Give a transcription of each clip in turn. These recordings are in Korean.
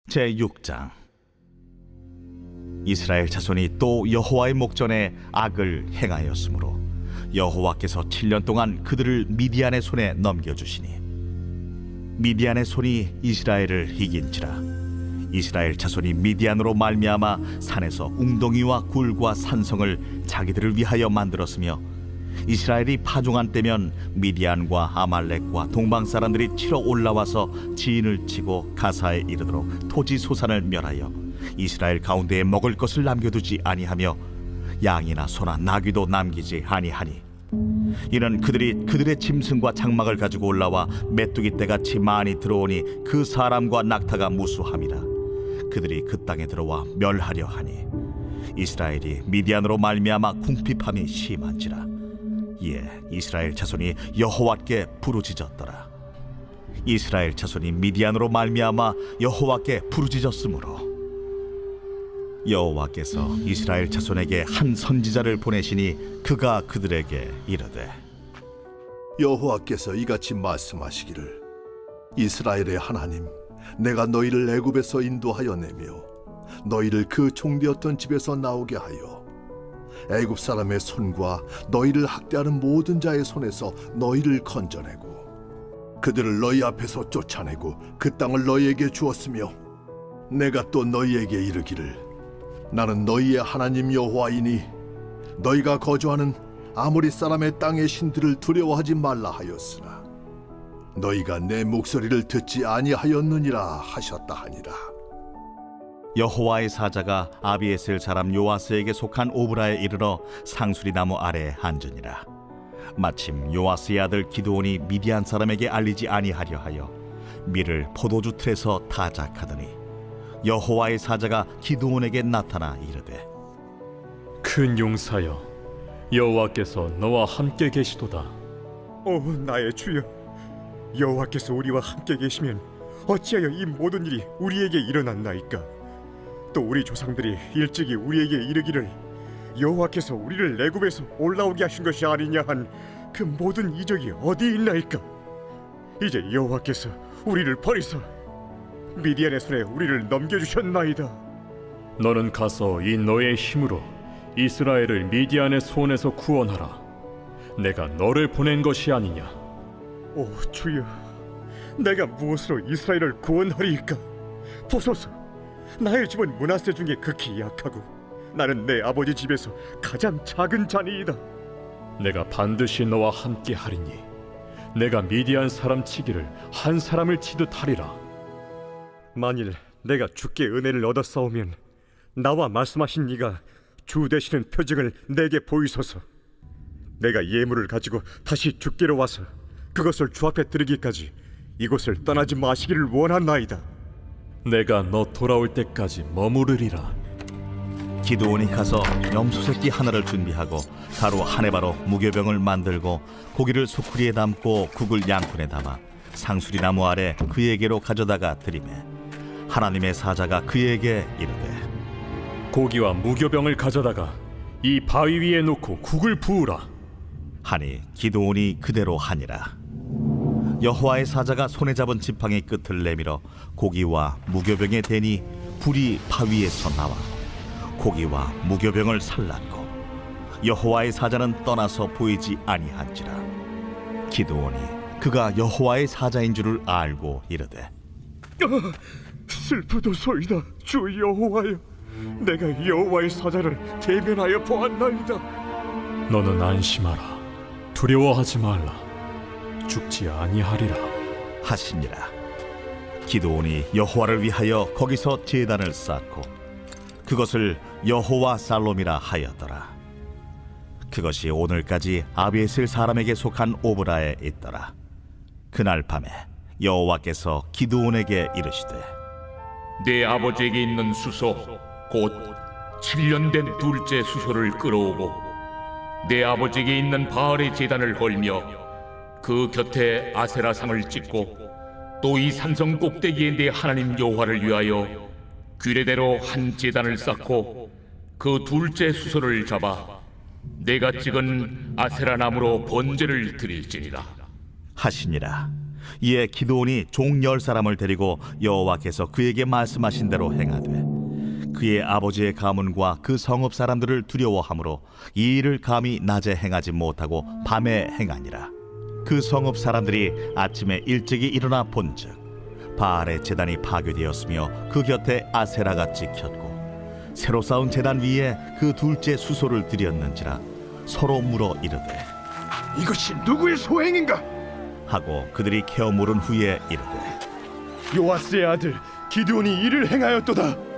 제6장. 이스라엘 자손이 또 여호와의 목전에 악을 행하였으므로 여호와께서 7년 동안 그들을 미디안의 손에 넘겨주시니 미디안의 손이 이스라엘을 이긴지라. 이스라엘 자손이 미디안으로 말미암아 산에서 웅덩이와 굴과 산성을 자기들을 위하여 만들었으며, 이스라엘이 파종한 때면 미디안과 아말렉과 동방 사람들이 치러 올라와서 지인을 치고 가사에 이르도록 토지 소산을 멸하여 이스라엘 가운데에 먹을 것을 남겨두지 아니하며 양이나 소나 나귀도 남기지 아니하니, 이는 그들이 그들의 짐승과 장막을 가지고 올라와 메뚜기 떼같이 많이 들어오니 그 사람과 낙타가 무수함이라. 그들이 그 땅에 들어와 멸하려 하니 이스라엘이 미디안으로 말미암아 궁핍함이 심한지라. 이에 이스라엘 자손이 여호와께 부르짖었더라. 이스라엘 자손이 미디안으로 말미암아 여호와께 부르짖었으므로 여호와께서 이스라엘 자손에게 한 선지자를 보내시니 그가 그들에게 이르되, 여호와께서 이같이 말씀하시기를, 이스라엘의 하나님, 내가 너희를 애굽에서 인도하여 내며 너희를 그 종되었던 집에서 나오게 하여 애굽 사람의 손과 너희를 학대하는 모든 자의 손에서 너희를 건져내고 그들을 너희 앞에서 쫓아내고 그 땅을 너희에게 주었으며, 내가 또 너희에게 이르기를, 나는 너희의 하나님 여호와이니 너희가 거주하는 아모리 사람의 땅의 신들을 두려워하지 말라 하였으나 너희가 내 목소리를 듣지 아니하였느니라 하셨다 하니라. 여호와의 사자가 아비에셀 사람 요아스에게 속한 오브라에 이르러 상수리 나무 아래에 앉으니라. 마침 요아스의 아들 기드온이 미디안 사람에게 알리지 아니하려 하여 밀을 포도주 틀에서 타작하더니 여호와의 사자가 기드온에게 나타나 이르되, 큰 용사여, 여호와께서 너와 함께 계시도다. 오 나의 주여, 여호와께서 우리와 함께 계시면 어찌하여 이 모든 일이 우리에게 일어났나이까? 또 우리 조상들이 일찍이 우리에게 이르기를, 여호와께서 우리를 애굽에서 올라오게 하신 것이 아니냐 한 그 모든 이적이 어디 있나이까? 이제 여호와께서 우리를 버리사 미디안의 손에 우리를 넘겨주셨나이다. 너는 가서 이 너의 힘으로 이스라엘을 미디안의 손에서 구원하라. 내가 너를 보낸 것이 아니냐. 오 주여, 내가 무엇으로 이스라엘을 구원하리이까? 보소서, 나의 집은 므낫세 중에 극히 약하고 나는 내 아버지 집에서 가장 작은 자니이다. 내가 반드시 너와 함께 하리니 내가 미디안 사람 치기를 한 사람을 치듯 하리라. 만일 내가 주께 은혜를 얻었사오면 나와 말씀하신 이가 주 되시는 표징을 내게 보이소서. 내가 예물을 가지고 다시 주께로 와서 그것을 주 앞에 드리기까지 이곳을 떠나지 마시기를 원하나이다. 내가 너 돌아올 때까지 머무르리라. 기드온이 가서 염소 새끼 하나를 준비하고 가루 한 해바로 무교병을 만들고 고기를 수쿠리에 담고 국을 양푼에 담아 상수리 나무 아래 그에게로 가져다가 드리매, 하나님의 사자가 그에게 이르되, 고기와 무교병을 가져다가 이 바위 위에 놓고 국을 부으라. 하니 기드온이 그대로 하니라. 여호와의 사자가 손에 잡은 지팡이 끝을 내밀어 고기와 무교병에 대니 불이 바위에서 나와 고기와 무교병을 살랐고 여호와의 사자는 떠나서 보이지 아니한지라. 기드온이 그가 여호와의 사자인 줄을 알고 이르되, 슬프도소이다 주 여호와여, 내가 여호와의 사자를 대면하여 보았나이다. 너는 안심하라. 두려워하지 말라. 죽지 아니하리라 하시니라. 기드온이 여호와를 위하여 거기서 제단을 쌓고 그것을 여호와 살롬이라 하였더라. 그것이 오늘까지 아비에셀 사람에게 속한 오브라에 있더라. 그날 밤에 여호와께서 기드온에게 이르시되, 내 아버지에게 있는 수소 곧 7년 된 둘째 수소를 끌어오고 내 아버지에게 있는 바알의 제단을 걸며 그 곁에 아세라상을 찍고 또 이 산성 꼭대기에 내 하나님 여호와를 위하여 규례대로 한 제단을 쌓고 그 둘째 수소를 잡아 내가 찍은 아세라 나무로 번제를 드릴지니라 하시니라. 이에 기드온이 종 10사람을 데리고 여호와께서 그에게 말씀하신 대로 행하되 그의 아버지의 가문과 그 성읍 사람들을 두려워하므로 이 일을 감히 낮에 행하지 못하고 밤에 행하니라. 그 성읍 사람들이 아침에 일찍이 일어나 본즉 바알의 제단이 파괴되었으며 그 곁에 아세라가 찍혔고 새로 쌓은 제단 위에 그 둘째 수소를 들였는지라 서로 물어 이르되 이것이 누구의 소행인가? 하고 그들이 캐어 물은 후에 이르되 요아스의 아들 기드온이 이를 행하였도다.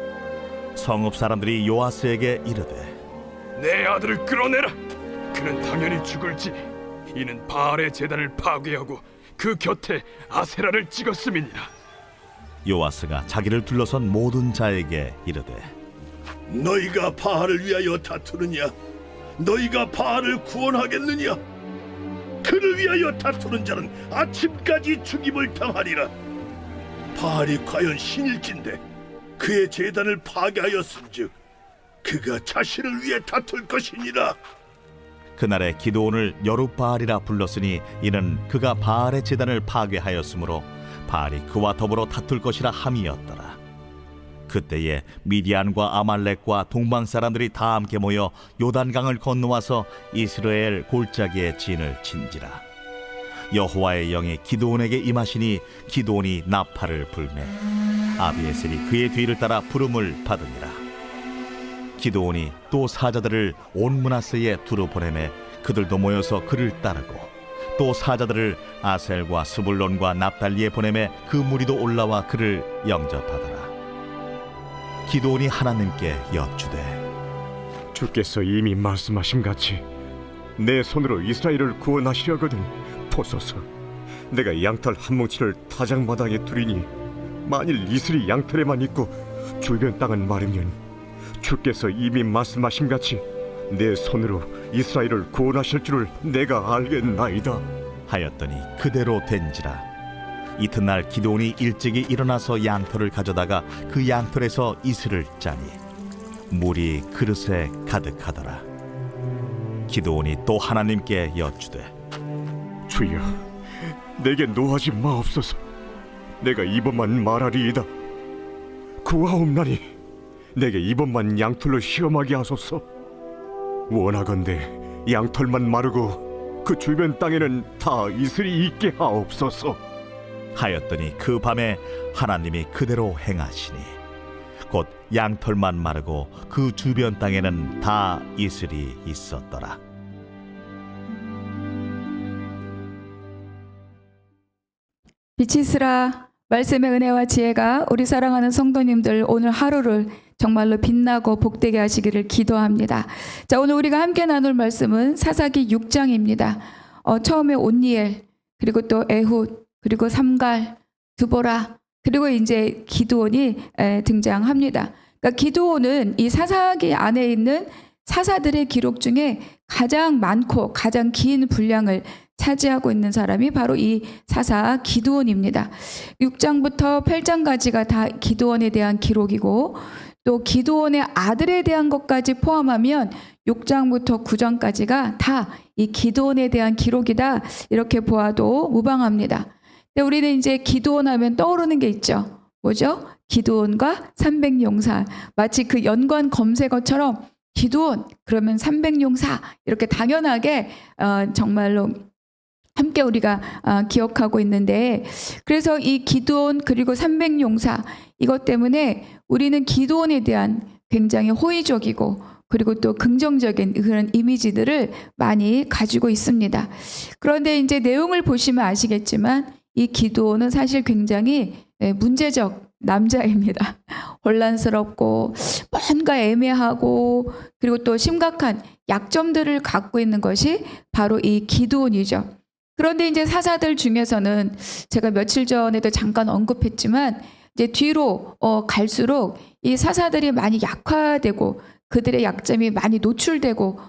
성읍 사람들이 요아스에게 이르되 내 아들을 끌어내라. 그는 당연히 죽을지. 이는 바알의 제단을 파괴하고 그 곁에 아세라를 찍었음이니라. 요아스가 자기를 둘러선 모든 자에게 이르되 너희가 바알을 위하여 다투느냐? 너희가 바알을 구원하겠느냐? 그를 위하여 다투는 자는 아침까지 죽임을 당하리라. 바알이 과연 신일진데 그의 제단을 파괴하였은즉 그가 자신을 위해 다툴 것이니라. 그날에 기드온을 여룻바알이라 불렀으니 이는 그가 바알의 제단을 파괴하였으므로 바알이 그와 더불어 다툴 것이라 함이었더라. 그때에 미디안과 아말렉과 동방 사람들이 다 함께 모여 요단강을 건너와서 이스라엘 골짜기에 진을 친지라. 여호와의 영이 기드온에게 임하시니 기드온이 나팔을 불매 아비에셀이 그의 뒤를 따라 부름을 받으니라. 기드온이 또 사자들을 온 므낫세에 두루 보내매 그들도 모여서 그를 따르고 또 사자들을 아셀과 스불론과 납달리에 보내매 그 무리도 올라와 그를 영접하더라. 기드온이 하나님께 여쭈되 주께서 이미 말씀하심같이 내 손으로 이스라엘을 구원하시려거든 보소서. 내가 양털 한 뭉치를 타작마당에 두리니 만일 이슬이 양털에만 있고 주변 땅은 마르면 주께서 이미 말씀하심같이 내 손으로 이스라엘을 구원하실 줄을 내가 알겠나이다 하였더니 그대로 된지라. 이튿날 기드온이 일찍이 일어나서 양털을 가져다가 그 양털에서 이슬을 짜니 물이 그릇에 가득하더라. 기드온이 또 하나님께 여쭈되 주여 내게 노하지 마옵소서. 내가 이번만 말하리이다. 구하옵나니 내게 이번만 양털로 시험하게 하소서. 원하건대 양털만 마르고 그 주변 땅에는 다 이슬이 있게 하옵소서. 하였더니 그 밤에 하나님이 그대로 행하시니 곧 양털만 마르고 그 주변 땅에는 다 이슬이 있었더라. 빛이 있으라. 말씀의 은혜와 지혜가 우리 사랑하는 성도님들 오늘 하루를 정말로 빛나고 복되게 하시기를 기도합니다. 자, 오늘 우리가 함께 나눌 말씀은 사사기 6장입니다. 처음에 온니엘, 그리고 또 에훗, 그리고 삼갈, 드보라, 그리고 이제 기드온이 등장합니다. 그러니까 기드온은 이 사사기 안에 있는 사사들의 기록 중에 가장 많고 가장 긴 분량을 차지하고 있는 사람이 바로 이 사사 기드온입니다. 6장부터 8장까지가 다 기드온에 대한 기록이고 또 기드온의 아들에 대한 것까지 포함하면 6장부터 9장까지가 다 이 기드온에 대한 기록이다. 이렇게 보아도 무방합니다. 근데 우리는 이제 기드온 하면 떠오르는 게 있죠. 뭐죠? 기드온과 300용사. 마치 그 연관 검색어처럼 기드온 그러면 300용사 이렇게 당연하게 정말로 함께 우리가 기억하고 있는데, 그래서 이 기드온 그리고 300용사 이것 때문에 우리는 기드온에 대한 굉장히 호의적이고 그리고 또 긍정적인 그런 이미지들을 많이 가지고 있습니다. 그런데 이제 내용을 보시면 아시겠지만 이 기드온은 사실 굉장히 문제적 남자입니다. 혼란스럽고 뭔가 애매하고 그리고 또 심각한 약점들을 갖고 있는 것이 바로 이 기드온이죠. 그런데 이제 사사들 중에서는 제가 며칠 전에도 잠깐 언급했지만 이제 뒤로 갈수록 이 사사들이 많이 약화되고 그들의 약점이 많이 노출되고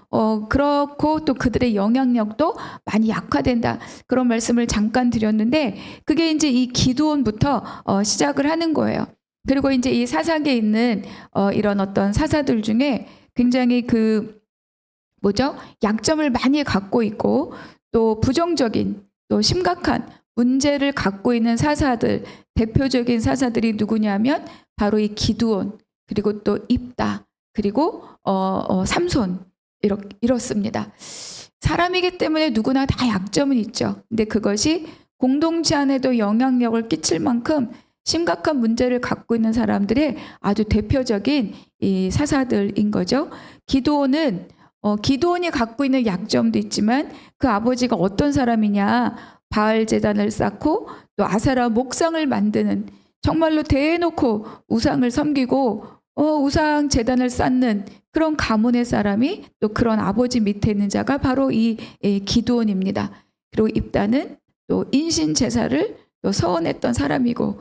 그렇고 또 그들의 영향력도 많이 약화된다. 그런 말씀을 잠깐 드렸는데 그게 이제 이 기드온부터 시작을 하는 거예요. 그리고 이제 이 사사기에 있는 이런 어떤 사사들 중에 굉장히 약점을 많이 갖고 있고 또 부정적인 또 심각한 문제를 갖고 있는 사사들, 대표적인 사사들이 누구냐면 바로 이 기드온, 그리고 또 입다, 그리고 삼손, 이렇습니다. 사람이기 때문에 누구나 다 약점은 있죠. 근데 그것이 공동체 안에도 영향력을 끼칠 만큼 심각한 문제를 갖고 있는 사람들의 아주 대표적인 이 사사들인 거죠. 기드온이 갖고 있는 약점도 있지만 그 아버지가 어떤 사람이냐, 바알 제단을 쌓고 또 아세라 목상을 만드는, 정말로 대놓고 우상을 섬기고 우상 제단을 쌓는 그런 가문의 사람이, 또 그런 아버지 밑에 있는 자가 바로 이 기드온입니다. 그리고 입다는 또 인신 제사를 또 서원했던 사람이고,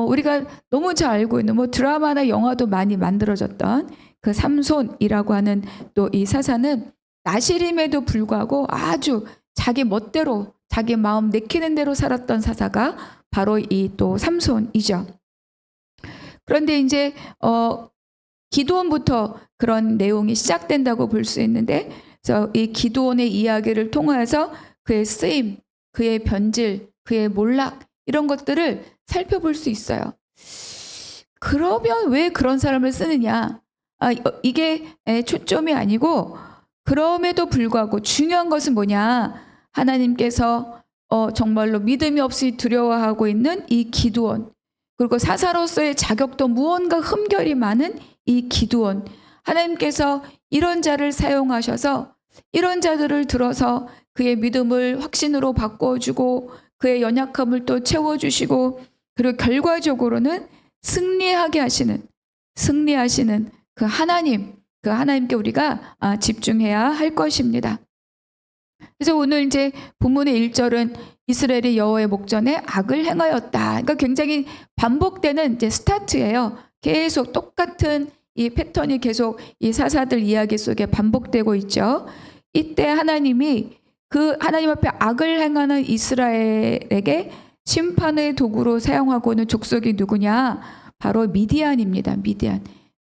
우리가 너무 잘 알고 있는 드라마나 영화도 많이 만들어졌던 그 삼손이라고 하는 또 이 사사는 나시림에도 불구하고 아주 자기 멋대로, 자기 마음 내키는 대로 살았던 사사가 바로 이 또 삼손이죠. 그런데 이제 기드온부터 그런 내용이 시작된다고 볼 수 있는데, 그래서 이 기드온의 이야기를 통해서 그의 쓰임, 그의 변질, 그의 몰락, 이런 것들을 살펴볼 수 있어요. 그러면 왜 그런 사람을 쓰느냐? 이게 초점이 아니고, 그럼에도 불구하고 중요한 것은 뭐냐? 하나님께서 정말로 믿음이 없이 두려워하고 있는 이 기드온, 그리고 사사로서의 자격도 무언가 흠결이 많은 이 기드온, 하나님께서 이런 자를 사용하셔서 이런 자들을 들어서 그의 믿음을 확신으로 바꿔주고 그의 연약함을 또 채워주시고, 그리고 결과적으로는 승리하게 하시는 그 하나님께 우리가 집중해야 할 것입니다. 그래서 오늘 이제 본문의 1절은 이스라엘이 여호와의 목전에 악을 행하였다. 그러니까 굉장히 반복되는 이제 스타트예요. 계속 똑같은 이 패턴이 계속 이 사사들 이야기 속에 반복되고 있죠. 이때 하나님이 그 하나님 앞에 악을 행하는 이스라엘에게 심판의 도구로 사용하고 있는 족속이 누구냐? 바로 미디안입니다.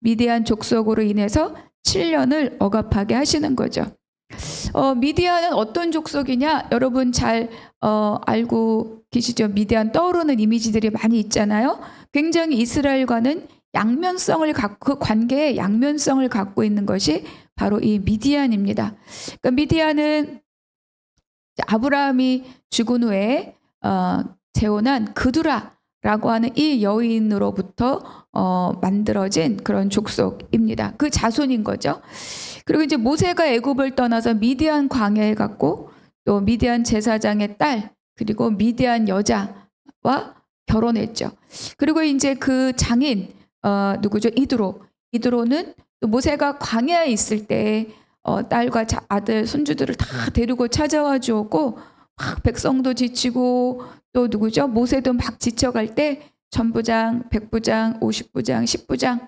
미디안 족속으로 인해서 7년을 억압하게 하시는 거죠. 미디안은 어떤 족속이냐? 여러분 잘 알고 계시죠? 미디안 떠오르는 이미지들이 많이 있잖아요. 굉장히 이스라엘과는 그 관계에 양면성을 갖고 있는 것이 바로 이 미디안입니다. 그러니까 미디안은 아브라함이 죽은 후에 재혼한 그두라라고 하는 이 여인으로부터 만들어진 그런 족속입니다. 그 자손인 거죠. 그리고 이제 모세가 애굽을 떠나서 미디안 광야에 갔고, 또 미디안 제사장의 딸, 그리고 미디안 여자와 결혼했죠. 그리고 이제 그 장인 누구죠? 이드로는 또 모세가 광야에 있을 때 딸과 아들, 손주들을 다 데리고 찾아와 주었고, 막 백성도 지치고, 또 누구죠? 모세도 막 지쳐갈 때 전부장, 백부장, 50부장, 10부장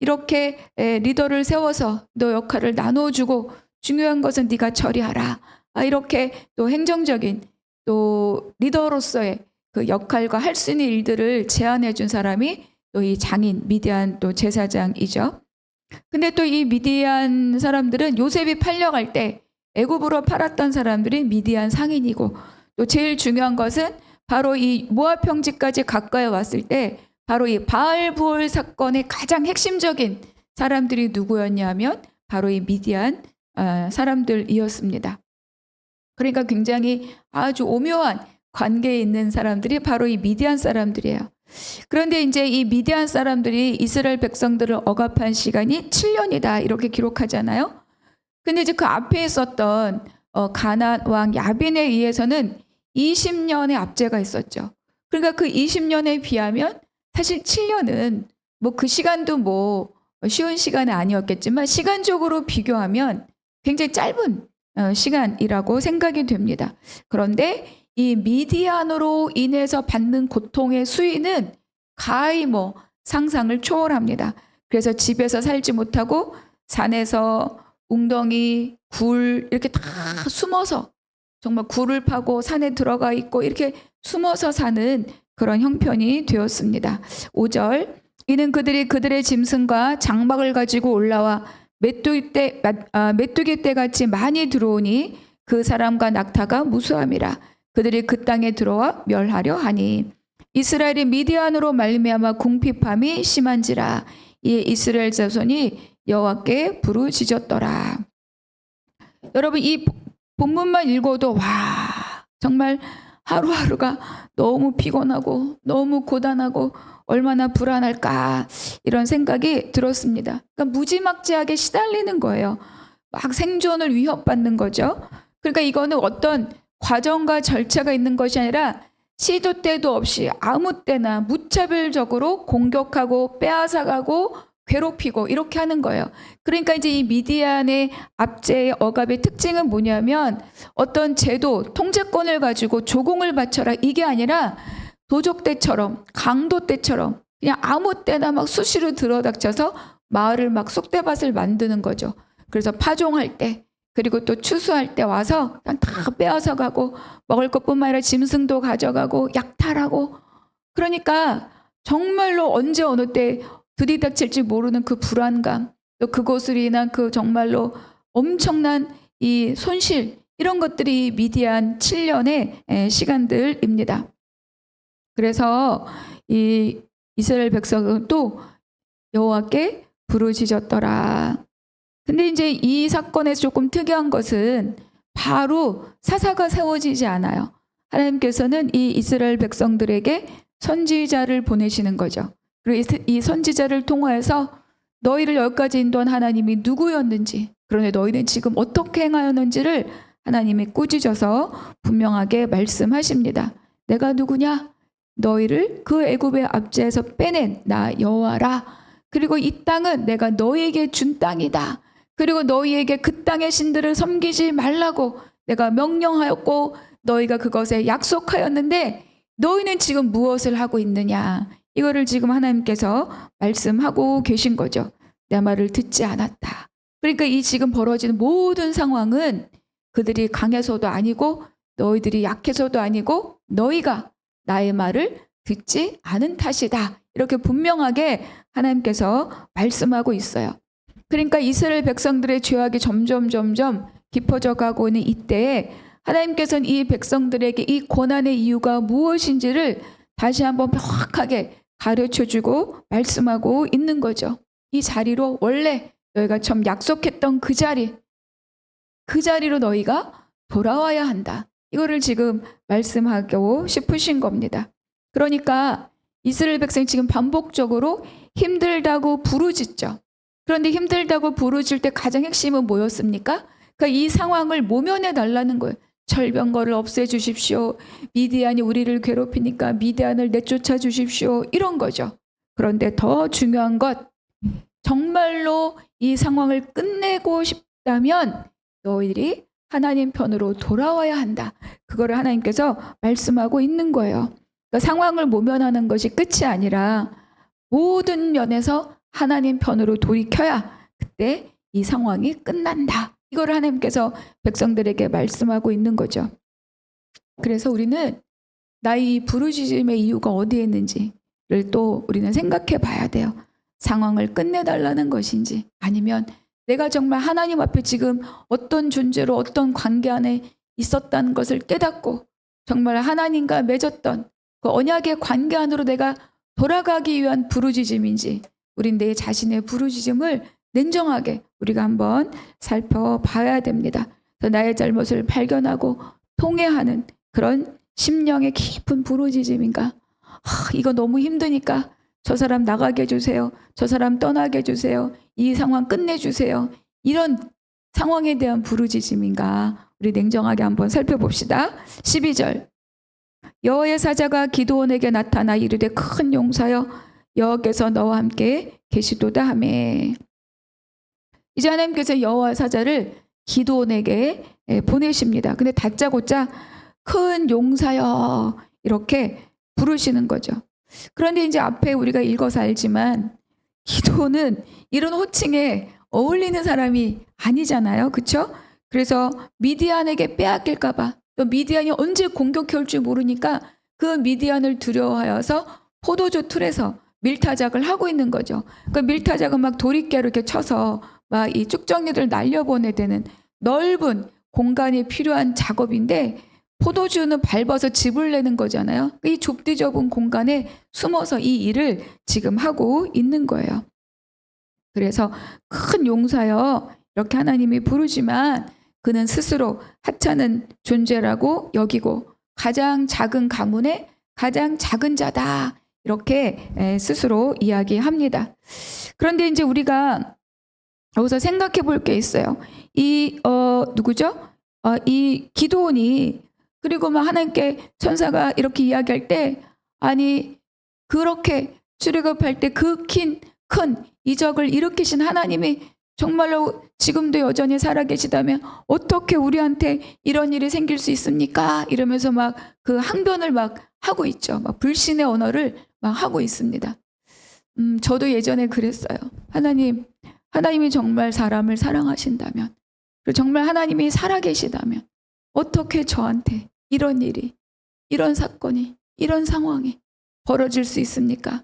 이렇게 리더를 세워서 너 역할을 나눠주고, 중요한 것은 네가 처리하라. 이렇게 또 행정적인 또 리더로서의 그 역할과 할 수 있는 일들을 제안해 준 사람이 또 이 장인 미디안 또 제사장이죠. 근데 또 이 미디안 사람들은 요셉이 팔려갈 때 애굽으로 팔았던 사람들이 미디안 상인이고, 또 제일 중요한 것은 바로 이 모압 평지까지 가까이 왔을 때 바로 이 바알부올 사건의 가장 핵심적인 사람들이 누구였냐면 바로 이 미디안 사람들이었습니다. 그러니까 굉장히 아주 오묘한 관계에 있는 사람들이 바로 이 미디안 사람들이에요. 그런데 이제 이 미디안 사람들이 이스라엘 백성들을 억압한 시간이 7년이다 이렇게 기록하잖아요. 근데 이제 그 앞에 있었던 가나안 왕 야빈에 의해서는 20년의 압제가 있었죠. 그러니까 그 20년에 비하면 사실 7년은 그 시간도 쉬운 시간은 아니었겠지만 시간적으로 비교하면 굉장히 짧은 시간이라고 생각이 됩니다. 그런데 이 미디안으로 인해서 받는 고통의 수위는 가히 상상을 초월합니다. 그래서 집에서 살지 못하고 산에서 웅덩이, 굴 이렇게 다 숨어서, 정말 굴을 파고 산에 들어가 있고 이렇게 숨어서 사는 그런 형편이 되었습니다. 5절, 이는 그들의 짐승과 장막을 가지고 올라와 메뚜기 떼 같이 많이 들어오니 그 사람과 낙타가 무수함이라. 그들이 그 땅에 들어와 멸하려 하니 이스라엘이 미디안으로 말미암아 궁핍함이 심한지라 이 이스라엘 자손이 여호와께 부르짖었더라. 여러분 이 본문만 읽어도 와 정말 하루하루가 너무 피곤하고 너무 고단하고 얼마나 불안할까 이런 생각이 들었습니다. 그러니까 무지막지하게 시달리는 거예요. 막 생존을 위협받는 거죠. 그러니까 이거는 어떤 과정과 절차가 있는 것이 아니라 시도 때도 없이 아무 때나 무차별적으로 공격하고 빼앗아가고 괴롭히고 이렇게 하는 거예요. 그러니까 이제 이 미디안의 압제의 억압의 특징은 뭐냐면 어떤 제도, 통제권을 가지고 조공을 바쳐라 이게 아니라 도적 때처럼 강도 때처럼 그냥 아무 때나 막 수시로 들어닥쳐서 마을을 막 쑥대밭을 만드는 거죠. 그래서 파종할 때 그리고 또 추수할 때 와서 그냥 다 빼앗아 가고 먹을 것뿐만 아니라 짐승도 가져가고 약탈하고 그러니까 정말로 언제 어느 때 들이닥칠지 모르는 그 불안감 또 그것으로 인한 그 정말로 엄청난 이 손실 이런 것들이 미디안 7년의 시간들입니다. 그래서 이 이스라엘 백성은 또 여호와께 부르짖었더라. 근데 이제 이 사건에서 조금 특이한 것은 바로 사사가 세워지지 않아요. 하나님께서는 이 이스라엘 백성들에게 선지자를 보내시는 거죠. 그리고 이 선지자를 통하여서 너희를 여기까지 인도한 하나님이 누구였는지 그런데 너희는 지금 어떻게 행하였는지를 하나님이 꾸짖어서 분명하게 말씀하십니다. 내가 누구냐? 너희를 그 애굽의 압제에서 빼낸 나 여호와라. 그리고 이 땅은 내가 너희에게 준 땅이다. 그리고 너희에게 그 땅의 신들을 섬기지 말라고 내가 명령하였고 너희가 그것에 약속하였는데 너희는 지금 무엇을 하고 있느냐. 이거를 지금 하나님께서 말씀하고 계신 거죠. 내 말을 듣지 않았다. 그러니까 이 지금 벌어지는 모든 상황은 그들이 강해서도 아니고 너희들이 약해서도 아니고 너희가 나의 말을 듣지 않은 탓이다. 이렇게 분명하게 하나님께서 말씀하고 있어요. 그러니까 이스라엘 백성들의 죄악이 점점 깊어져 가고 있는 이때에 하나님께서는 이 백성들에게 이 고난의 이유가 무엇인지를 다시 한번 명확하게 가르쳐주고 말씀하고 있는 거죠. 이 자리로 원래 너희가 처음 약속했던 그 자리로 너희가 돌아와야 한다. 이거를 지금 말씀하고 싶으신 겁니다. 그러니까 이스라엘 백성이 지금 반복적으로 힘들다고 부르짖죠. 그런데 힘들다고 부르짖을 때 가장 핵심은 뭐였습니까? 그러니까 이 상황을 모면해 달라는 거예요. 철병거를 없애주십시오. 미디안이 우리를 괴롭히니까 미디안을 내쫓아 주십시오. 이런 거죠. 그런데 더 중요한 것, 정말로 이 상황을 끝내고 싶다면 너희들이 하나님 편으로 돌아와야 한다. 그거를 하나님께서 말씀하고 있는 거예요. 그러니까 상황을 모면하는 것이 끝이 아니라 모든 면에서 하나님 편으로 돌이켜야 그때 이 상황이 끝난다. 이걸 하나님께서 백성들에게 말씀하고 있는 거죠. 그래서 우리는 나의 부르짖음의 이유가 어디에 있는지를 또 우리는 생각해 봐야 돼요. 상황을 끝내달라는 것인지 아니면 내가 정말 하나님 앞에 지금 어떤 존재로 어떤 관계 안에 있었다는 것을 깨닫고 정말 하나님과 맺었던 그 언약의 관계 안으로 내가 돌아가기 위한 부르짖음인지 우린 내 자신의 부르짖음을 냉정하게 우리가 한번 살펴봐야 됩니다. 그래서 나의 잘못을 발견하고 통회하는 그런 심령의 깊은 부르짖음인가? 이거 너무 힘드니까 저 사람 나가게 해주세요. 저 사람 떠나게 해주세요. 이 상황 끝내주세요. 이런 상황에 대한 부르짖음인가? 우리 냉정하게 한번 살펴봅시다. 12절 여호와의 사자가 기드온에게 나타나 이르되 큰 용사여 여호와께서 너와 함께 계시도다 하매. 이제 하나님께서 여호와 사자를 기드온에게 보내십니다. 근데 다짜고짜 큰 용사여 이렇게 부르시는 거죠. 그런데 이제 앞에 우리가 읽어서 알지만 기드온은 이런 호칭에 어울리는 사람이 아니잖아요. 그렇죠? 그래서 미디안에게 빼앗길까 봐 또 미디안이 언제 공격해 올지 모르니까 그 미디안을 두려워하여서 포도주 틀에서 밀타작을 하고 있는 거죠. 그 밀타작은 막 도리깨로 이렇게 쳐서 막 이 쭉정이들 날려보내야 되는 넓은 공간이 필요한 작업인데 포도주는 밟아서 즙을 내는 거잖아요. 이 좁디 좁은 공간에 숨어서 이 일을 지금 하고 있는 거예요. 그래서 큰 용사여 이렇게 하나님이 부르지만 그는 스스로 하찮은 존재라고 여기고 가장 작은 가문의 가장 작은 자다 이렇게 스스로 이야기합니다. 그런데 이제 우리가 여기서 생각해 볼 게 있어요. 이 누구죠? 이 기드온이 그리고 막 하나님께 천사가 이렇게 이야기할 때 아니 그렇게 출애굽할 때 그 큰 이적을 일으키신 하나님이 정말로 지금도 여전히 살아계시다면 어떻게 우리한테 이런 일이 생길 수 있습니까? 이러면서 막 그 항변을 막 하고 있죠. 막 불신의 언어를 막 하고 있습니다. 저도 예전에 그랬어요. 하나님이 정말 사람을 사랑하신다면, 그리고 정말 하나님이 살아계시다면 어떻게 저한테 이런 일이, 이런 사건이, 이런 상황이 벌어질 수 있습니까?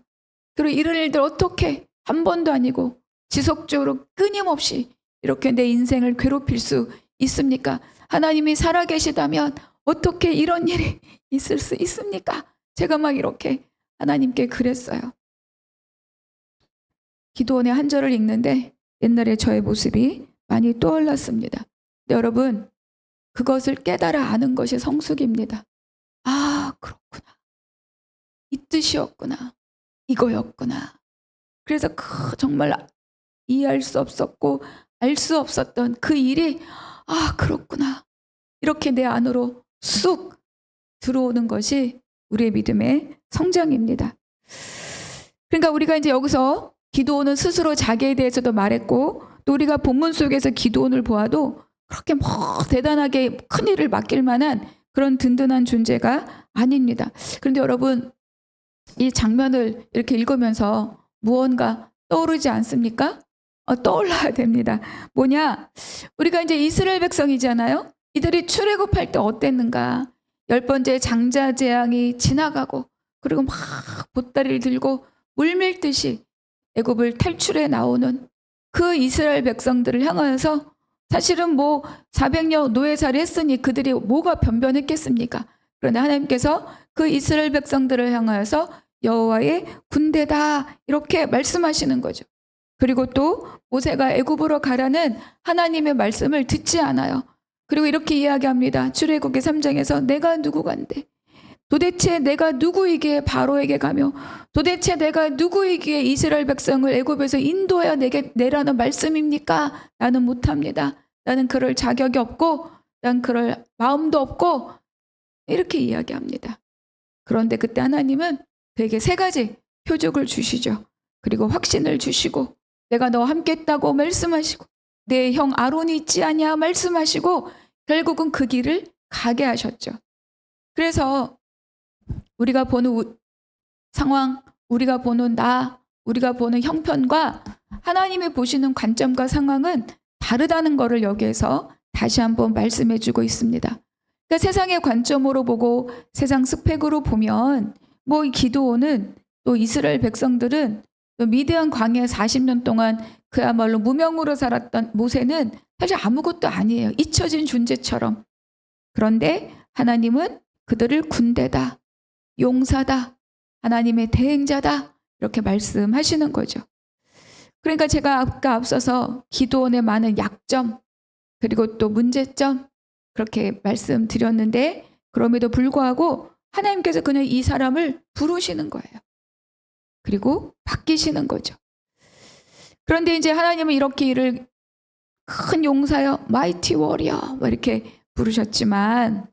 그리고 이런 일들 어떻게 한 번도 아니고 지속적으로 끊임없이 이렇게 내 인생을 괴롭힐 수 있습니까? 하나님이 살아계시다면 어떻게 이런 일이 있을 수 있습니까? 제가 막 이렇게 하나님께 그랬어요. 기도원의 한 절을 읽는데 옛날에 저의 모습이 많이 떠올랐습니다. 근데 여러분, 그것을 깨달아 아는 것이 성숙입니다. 아, 그렇구나. 이 뜻이었구나. 이거였구나. 그래서 정말 이해할 수 없었고 알 수 없었던 그 일이 아, 그렇구나. 이렇게 내 안으로 쑥 들어오는 것이 우리의 믿음의 성장입니다. 그러니까 우리가 이제 여기서 기드온은 스스로 자기에 대해서도 말했고 또 우리가 본문 속에서 기드온을 보아도 그렇게 뭐 대단하게 큰 일을 맡길 만한 그런 든든한 존재가 아닙니다. 그런데 여러분 이 장면을 이렇게 읽으면서 무언가 떠오르지 않습니까? 떠올라야 됩니다. 뭐냐? 우리가 이제 이스라엘 백성이잖아요. 이들이 출애굽할 때 어땠는가? 10번째 장자 재앙이 지나가고 그리고 막 보따리를 들고 물밀듯이 애굽을 탈출해 나오는 그 이스라엘 백성들을 향하여서 사실은 뭐 400년 노예살이 했으니 그들이 뭐가 변변했겠습니까? 그러나 하나님께서 그 이스라엘 백성들을 향하여서 여호와의 군대다 이렇게 말씀하시는 거죠. 그리고 또 모세가 애굽으로 가라는 하나님의 말씀을 듣지 않아요. 그리고 이렇게 이야기합니다. 출애굽기 3장에서 내가 누구간데 도대체 내가 누구이기에 바로에게 가며 도대체 내가 누구이기에 이스라엘 백성을 애굽에서 인도하여 내게 내라는 말씀입니까? 나는 못합니다. 나는 그럴 자격이 없고 난 그럴 마음도 없고 이렇게 이야기합니다. 그런데 그때 하나님은 되게 3가지 표적을 주시죠. 그리고 확신을 주시고 내가 너와 함께 했다고 말씀하시고 내 형 아론이 있지 않냐 말씀하시고 결국은 그 길을 가게 하셨죠. 그래서 우리가 보는 상황, 우리가 보는 우리가 보는 형편과 하나님이 보시는 관점과 상황은 다르다는 것을 여기에서 다시 한번 말씀해 주고 있습니다. 그러니까 세상의 관점으로 보고 세상 스펙으로 보면 뭐 이 기드온은 또 이스라엘 백성들은 또 미디안 광야 40년 동안 그야말로 무명으로 살았던 모세는 사실 아무것도 아니에요. 잊혀진 존재처럼. 그런데 하나님은 그들을 군대다, 용사다, 하나님의 대행자다 이렇게 말씀하시는 거죠. 그러니까 제가 아까 앞서서 기드온의 많은 약점 그리고 또 문제점 그렇게 말씀드렸는데 그럼에도 불구하고 하나님께서 그냥 이 사람을 부르시는 거예요. 그리고 바뀌시는 거죠. 그런데 이제 하나님은 이렇게 이를 큰 용사여, 마이티 워리어 이렇게 부르셨지만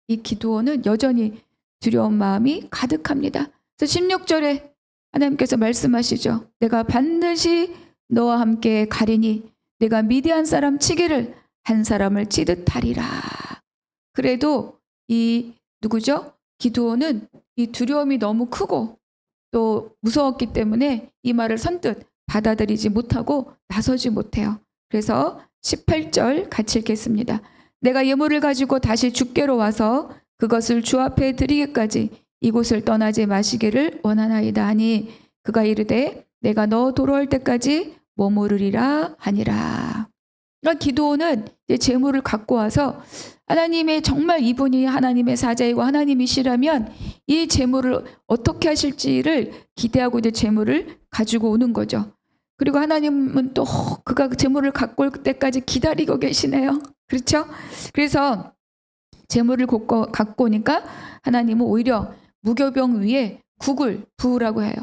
이 기드온은 여전히 두려운 마음이 가득합니다. 그래서 16절에 하나님께서 말씀하시죠. 내가 반드시 너와 함께 가리니 내가 미디안 사람 치기를 한 사람을 찌듯 하리라. 그래도 이 누구죠? 기드온은 이 두려움이 너무 크고 또 무서웠기 때문에 이 말을 선뜻 받아들이지 못하고 나서지 못해요. 그래서 18절 같이 읽겠습니다. 내가 예물을 가지고 다시 주께로 와서 그것을 주 앞에 드리기까지 이곳을 떠나지 마시기를 원하나이다 하니 그가 이르되 내가 너 돌아올 때까지 머무르리라 하니라. 그러니까 기드온은 이제 제물을 갖고 와서 하나님의 정말 이분이 하나님의 사자이고 하나님이시라면 이 제물을 어떻게 하실지를 기대하고 이제 제물을 가지고 오는 거죠. 그리고 하나님은 또 그가 제물을 갖고 올 때까지 기다리고 계시네요. 그렇죠? 그래서 제물을 갖고 오니까 하나님은 오히려 무교병 위에 국을 부으라고 해요.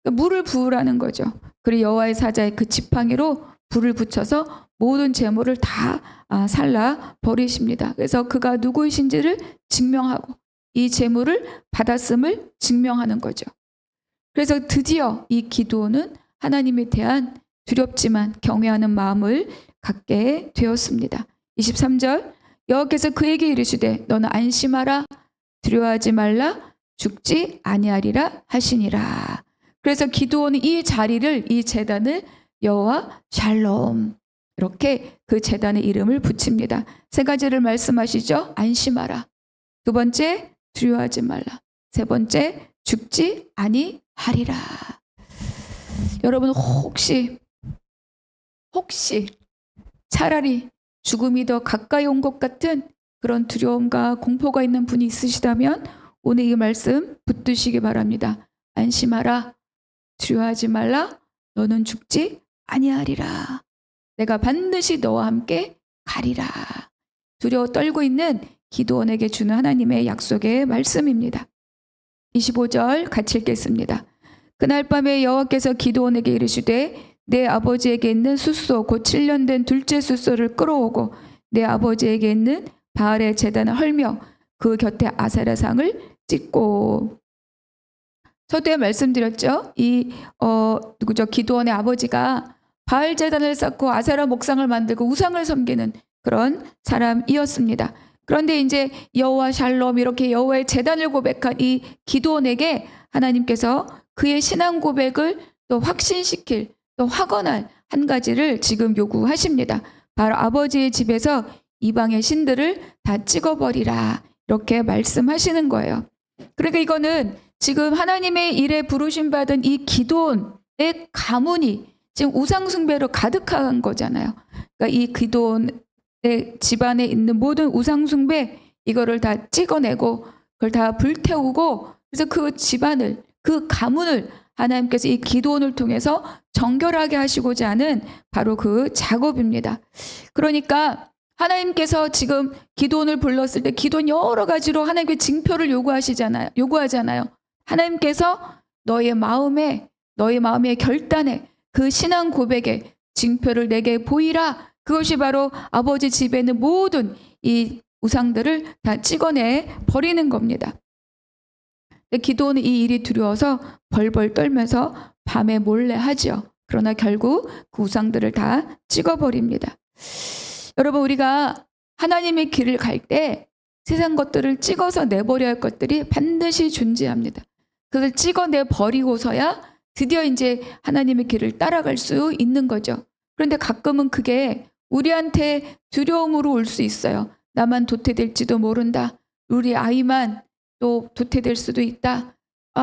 그러니까 물을 부으라는 거죠. 그리고 여호와의 사자의 그 지팡이로 불을 붙여서 모든 제물을 다 살라 버리십니다. 그래서 그가 누구이신지를 증명하고 이 제물을 받았음을 증명하는 거죠. 그래서 드디어 이 기드온은 하나님에 대한 두렵지만 경외하는 마음을 갖게 되었습니다. 23절 여호와께서 그에게 이르시되 너는 안심하라 두려워하지 말라 죽지 아니하리라 하시니라. 그래서 기드온은 이 자리를 이 제단을 여호와 샬롬 이렇게 그 제단의 이름을 붙입니다. 세 가지를 말씀하시죠. 안심하라. 두 번째 두려워하지 말라. 세 번째 죽지 아니하리라. 여러분 혹시 차라리 죽음이 더 가까이 온 것 같은 그런 두려움과 공포가 있는 분이 있으시다면 오늘 이 말씀 붙드시기 바랍니다. 안심하라. 두려워하지 말라. 너는 죽지 아니하리라. 내가 반드시 너와 함께 가리라. 두려워 떨고 있는 기드온에게 주는 하나님의 약속의 말씀입니다. 25절 같이 읽겠습니다. 그날 밤에 여호와께서 기드온에게 이르시되 내 아버지에게 있는 숫소 곧 7년 된 둘째 숫소를 끌어오고 내 아버지에게 있는 바알의 제단을 헐며 그 곁에 아세라 상을 찍고. 서두에 말씀드렸죠. 누구죠? 기드온의 아버지가 바알 제단을 쌓고 아세라 목상을 만들고 우상을 섬기는 그런 사람이었습니다. 그런데 이제 여호와 샬롬 이렇게 여호와의 제단을 고백한 이 기드온에게 하나님께서 그의 신앙 고백을 또 확신시킬 또 확언할 한 가지를 지금 요구하십니다. 바로 아버지의 집에서 이방의 신들을 다 찍어버리라 이렇게 말씀하시는 거예요. 그러니까 이거는 지금 하나님의 일에 부르심 받은 이 기드온의 가문이 지금 우상 숭배로 가득한 거잖아요. 그러니까 이 기드온의 집안에 있는 모든 우상 숭배 이거를 다 찍어내고 그걸 다 불태우고 그래서 그 집안을 그 가문을 하나님께서 이 기드온을 통해서 정결하게 하시고자 하는 바로 그 작업입니다. 그러니까 하나님께서 지금 기드온을 불렀을 때 기드온 여러 가지로 하나님께 징표를 요구하잖아요. 하나님께서 너의 마음의 결단에 그 신앙 고백에 징표를 내게 보이라. 그것이 바로 아버지 집에 있는 모든 이 우상들을 다 찍어내 버리는 겁니다. 기드온은 이 일이 두려워서 벌벌 떨면서 밤에 몰래 하죠. 그러나 결국 그 우상들을 다 찍어버립니다. 여러분 우리가 하나님의 길을 갈 때 세상 것들을 찍어서 내버려야 할 것들이 반드시 존재합니다. 그걸 찍어내 버리고서야 드디어 이제 하나님의 길을 따라갈 수 있는 거죠. 그런데 가끔은 그게 우리한테 두려움으로 올 수 있어요. 나만 도태될지도 모른다. 우리 아이만 또 도태될 수도 있다.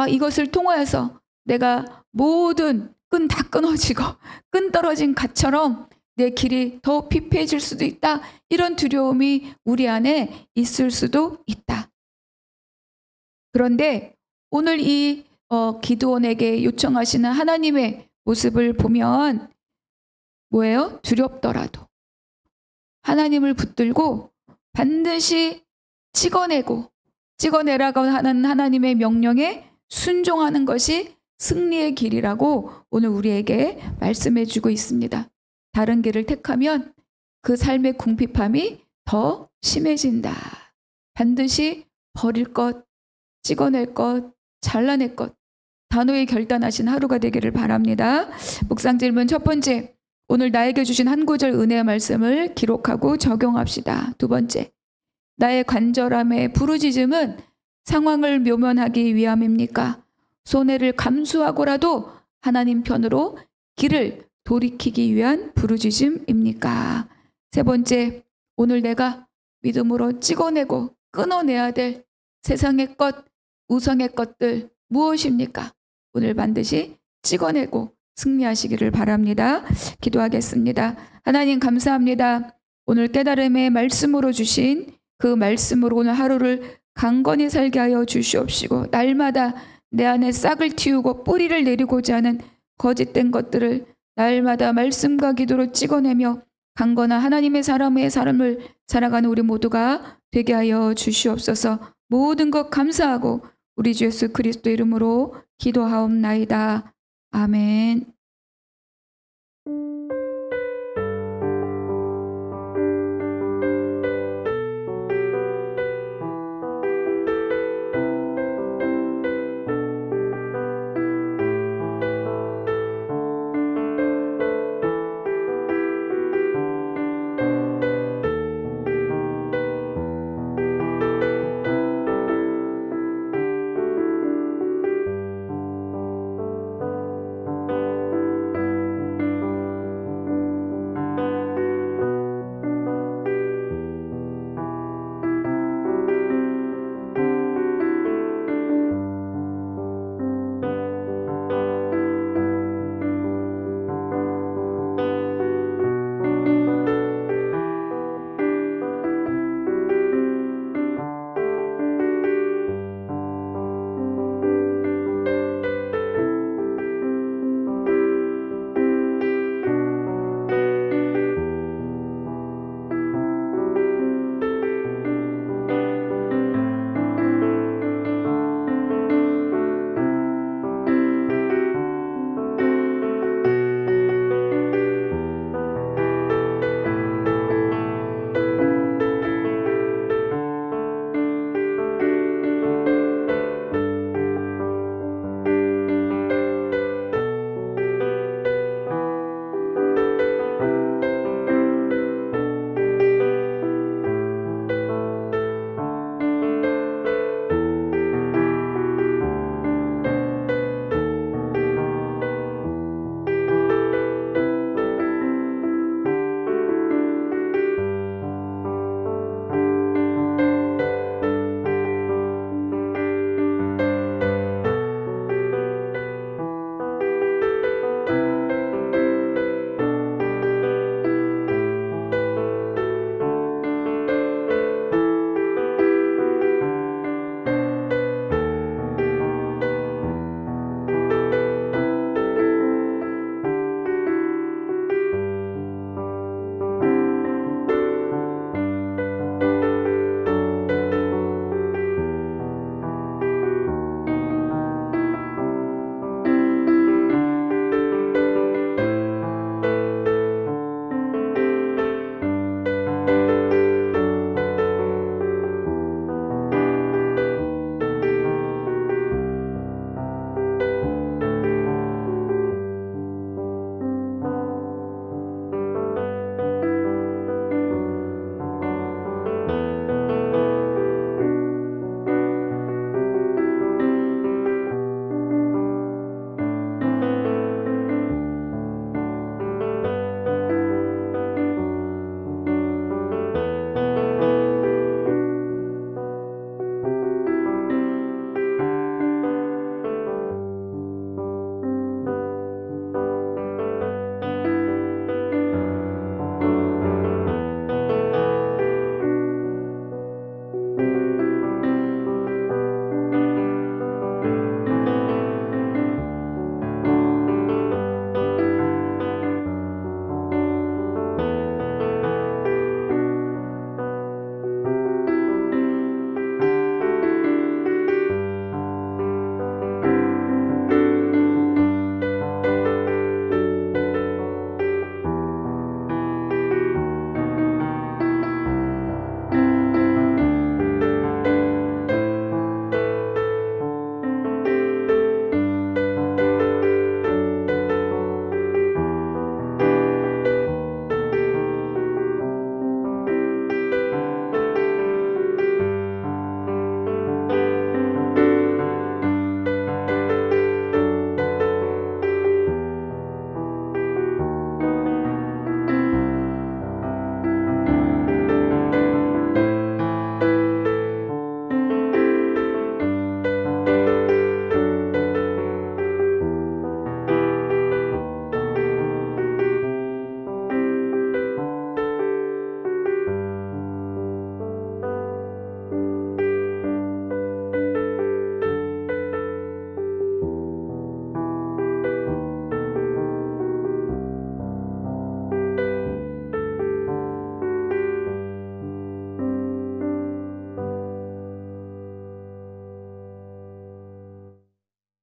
이것을 통하여서 내가 모든 끈 다 끊어지고 끈 떨어진 갓처럼 내 길이 더 피폐해질 수도 있다. 이런 두려움이 우리 안에 있을 수도 있다. 그런데 오늘 이 기드온에게 요청하시는 하나님의 모습을 보면 뭐예요? 두렵더라도 하나님을 붙들고 반드시 찍어내라고 하는 하나님의 명령에 순종하는 것이 승리의 길이라고 오늘 우리에게 말씀해 주고 있습니다. 다른 길을 택하면 그 삶의 궁핍함이 더 심해진다. 반드시 버릴 것, 찍어낼 것, 잘라낼 것, 단호히 결단하신 하루가 되기를 바랍니다. 묵상 질문 첫 번째, 오늘 나에게 주신 한 구절 은혜의 말씀을 기록하고 적용합시다. 두 번째, 나의 간절함의 부르짖음은 상황을 묘면하기 위함입니까? 손해를 감수하고라도 하나님 편으로 길을 돌이키기 위한 부르짖음입니까? 세 번째, 오늘 내가 믿음으로 찍어내고 끊어내야 될 세상의 것, 우상의 것들 무엇입니까? 오늘 반드시 찍어내고 승리하시기를 바랍니다. 기도하겠습니다. 하나님 감사합니다. 오늘 깨달음의 말씀으로 주신 그 말씀으로 오늘 하루를 강건히 살게 하여 주시옵시고, 날마다 내 안에 싹을 틔우고 뿌리를 내리고자 하는 거짓된 것들을 날마다 말씀과 기도로 찍어내며 강건한 하나님의 사람의 삶을 살아가는 우리 모두가 되게 하여 주시옵소서. 모든 것 감사하고 우리 주 예수 그리스도 이름으로 기도하옵나이다. 아멘.